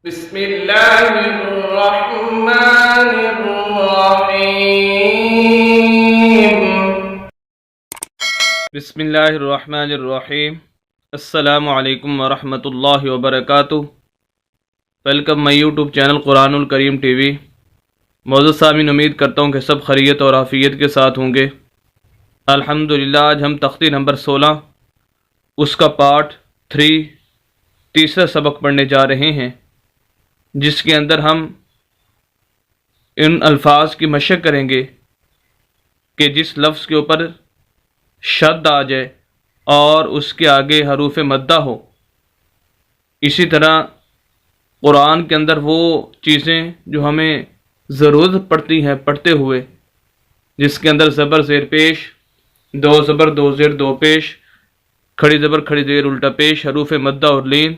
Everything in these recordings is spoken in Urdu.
بسم اللہ الرحمن الرحیم بسم اللہ الرحمن الرحیم۔ السلام علیکم ورحمۃ اللہ وبرکاتہ۔ ویلکم مائی یوٹیوب چینل قرآن الکریم ٹی وی۔ معزز سامعین، امید کرتا ہوں کہ سب خیریت اور عافیت کے ساتھ ہوں گے۔ الحمدللہ آج ہم تختی نمبر 16 اس کا پارٹ 3 تیسرا سبق پڑھنے جا رہے ہیں، جس کے اندر ہم ان الفاظ کی مشق کریں گے کہ جس لفظ کے اوپر شد آ جائے اور اس کے آگے حروف مدہ ہو۔ اسی طرح قرآن کے اندر وہ چیزیں جو ہمیں ضرورت پڑتی ہیں پڑھتے ہوئے، جس کے اندر زبر زیر پیش، دو زبر دو زیر دو پیش، کھڑی زبر کھڑی زیر الٹا پیش، حروف مدہ اور لین،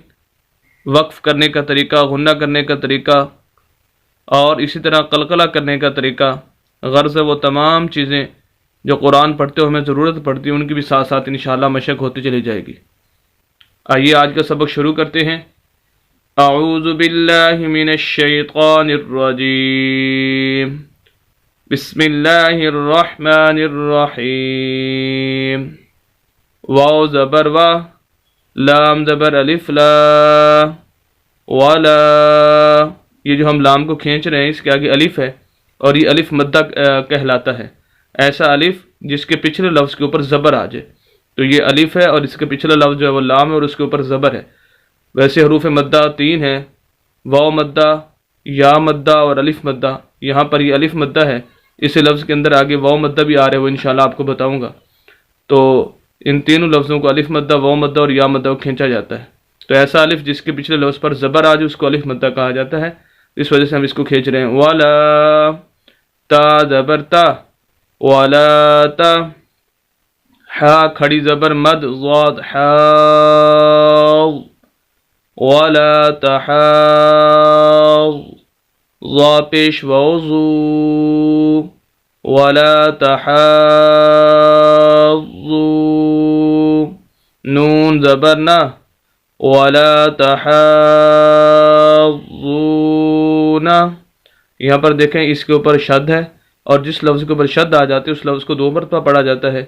وقف کرنے کا طریقہ، غنہ کرنے کا طریقہ، اور اسی طرح قلقلہ کرنے کا طریقہ، غرض وہ تمام چیزیں جو قرآن پڑھتے ہوئے ہمیں ضرورت پڑتی ہے ان کی بھی ساتھ ساتھ انشاءاللہ مشق ہوتی چلی جائے گی۔ آئیے آج کا سبق شروع کرتے ہیں۔ اعوذ باللہ من الشیطان الرجیم، بسم اللہ الرحمن الرحیم۔ واو زبر وا، لام زبر الف لا، ولا، یہ جو ہم لام کو کھینچ رہے ہیں اس کے آگے الف ہے اور یہ الف مدہ کہلاتا ہے۔ ایسا الف جس کے پچھلے لفظ کے اوپر زبر آ جائے، تو یہ الف ہے اور اس کے پچھلا لفظ جو ہے وہ لام ہے اور اس کے اوپر زبر ہے۔ ویسے حروف مدہ 3 ہیں، واو مدہ، یا مدہ اور الف مدہ۔ یہاں پر یہ الف مدہ ہے، اس لفظ کے اندر آگے واو مدہ بھی آ رہے ہیں، وہ انشاءاللہ آپ کو بتاؤں گا۔ تو ان تینوں لفظوں کو الف مدہ، واو مدہ اور یا مدہ کو کھینچا جاتا ہے۔ تو ایسا الف جس کے پچھلے لفظ پر زبر آ جائے اس کو الف مدہ کہا جاتا ہے، اس وجہ سے ہم اس کو کھینچ رہے ہیں۔ ولا، تا زبر تا، ولا تا، حا کھڑی زبر مد ضاد حاض، ولا تحاض، ضا پیش وضو، ولا تحاضوا، نون زبر نہ، ولا تحاضون۔ یہاں پر دیکھیں اس کے اوپر شد ہے، اور جس لفظ کے اوپر شد آ جاتے ہے اس لفظ کو 2 مرتبہ پڑھا جاتا ہے۔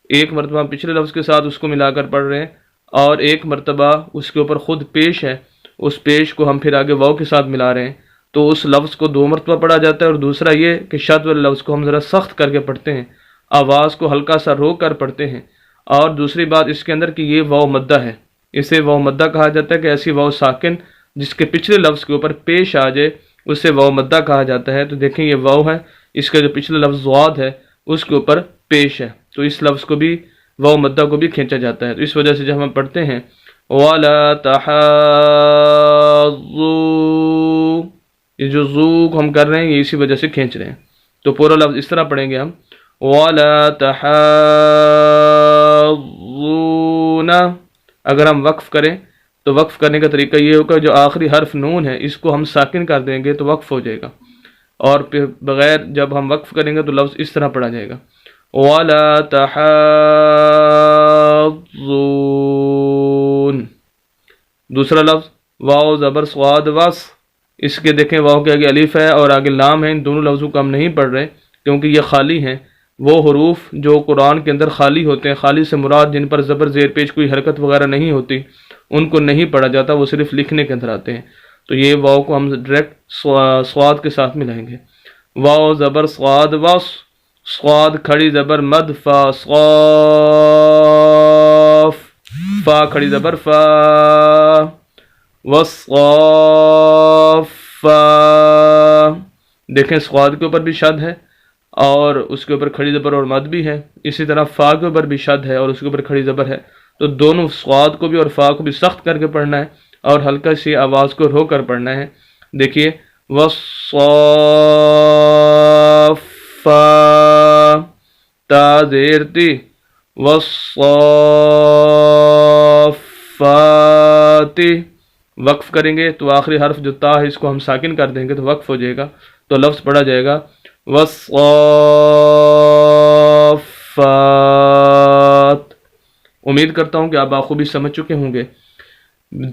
ایک مرتبہ پچھلے لفظ کے ساتھ اس کو ملا کر پڑھ رہے ہیں، اور ایک مرتبہ اس کے اوپر خود پیش ہے، اس پیش کو ہم پھر آگے واو کے ساتھ ملا رہے ہیں، تو اس لفظ کو 2 مرتبہ پڑھا جاتا ہے۔ اور دوسرا یہ کہ شد والے لفظ کو ہم ذرا سخت کر کے پڑھتے ہیں، آواز کو ہلکا سا روک کر پڑھتے ہیں۔ اور دوسری بات اس کے اندر کہ یہ واو مدہ ہے، اسے واو مدہ کہا جاتا ہے کہ ایسی واو ساکن جس کے پچھلے لفظ کے اوپر پیش آ جائے اسے واو مدہ کہا جاتا ہے۔ تو دیکھیں یہ واو ہے، اس کا جو پچھلا لفظ ضاد ہے اس کے اوپر پیش ہے، تو اس لفظ کو بھی واو مدہ کو بھی کھینچا جاتا ہے۔ تو اس وجہ سے جب ہم پڑھتے ہیں وَلَا تَحَاضُّوا، یہ جو زو کو ہم کر رہے ہیں یہ اسی وجہ سے کھینچ رہے ہیں۔ تو پورا لفظ اس طرح پڑھیں گے ہم وَلَا تَحَاضُّونَ۔ اگر ہم وقف کریں تو وقف کرنے کا طریقہ یہ ہوگا، جو آخری حرف نون ہے اس کو ہم ساکن کر دیں گے تو وقف ہو جائے گا، اور پھر بغیر جب ہم وقف کریں گے تو لفظ اس طرح پڑھا جائے گا وَلَا تَحَاضُّونَ۔ دوسرا لفظ واو زبر صاد وس، اس کے دیکھیں واو کے آگے الف ہے اور آگے لام ہے، ان دونوں لفظوں کو ہم نہیں پڑھ رہے کیونکہ یہ خالی ہیں۔ وہ حروف جو قرآن کے اندر خالی ہوتے ہیں، خالی سے مراد جن پر زبر زیر پیش کوئی حرکت وغیرہ نہیں ہوتی، ان کو نہیں پڑھا جاتا، وہ صرف لکھنے کے اندر آتے ہیں۔ تو یہ واو کو ہم ڈائریکٹ صاد کے ساتھ ملائیں گے۔ واو زبر صاد وس، صاد کھڑی زبر مد فا صاف، فا کھڑی زبر فا، وصافا۔ دیکھیں صاد کے اوپر بھی شد ہے اور اس کے اوپر کھڑی زبر اور مد بھی ہے، اسی طرح فا کے اوپر بھی شد ہے اور اس کے اوپر کھڑی زبر ہے۔ تو دونوں صاد کو بھی اور فا کو بھی سخت کر کے پڑھنا ہے اور ہلکا سی آواز کو رو کر پڑھنا ہے۔ دیکھیے وصافا، تا زیر تی، وصافاتی۔ وقف کریں گے تو آخری حرف جو تا ہے اس کو ہم ساکن کر دیں گے تو وقف ہو جائے گا، تو لفظ پڑھا جائے گا وصافات۔ امید کرتا ہوں کہ آپ بخوبی سمجھ چکے ہوں گے۔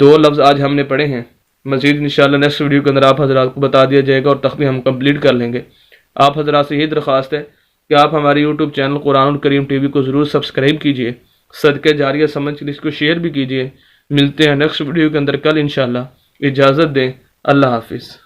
2 لفظ آج ہم نے پڑھے ہیں، مزید انشاءاللہ نیکسٹ ویڈیو کے اندر آپ حضرات کو بتا دیا جائے گا اور تختیم ہم کمپلیٹ کر لیں گے۔ آپ حضرات سے یہ درخواست ہے کہ آپ ہمارے یوٹیوب چینل قرآن الکریم ٹی وی کو ضرور سبسکرائب کیجئے، صدقہ جاریہ سمجھ کر اس کو شیئر بھی کیجئے۔ ملتے ہیں نیکسٹ ویڈیو کے اندر کل انشاءاللہ، اجازت دیں، اللہ حافظ۔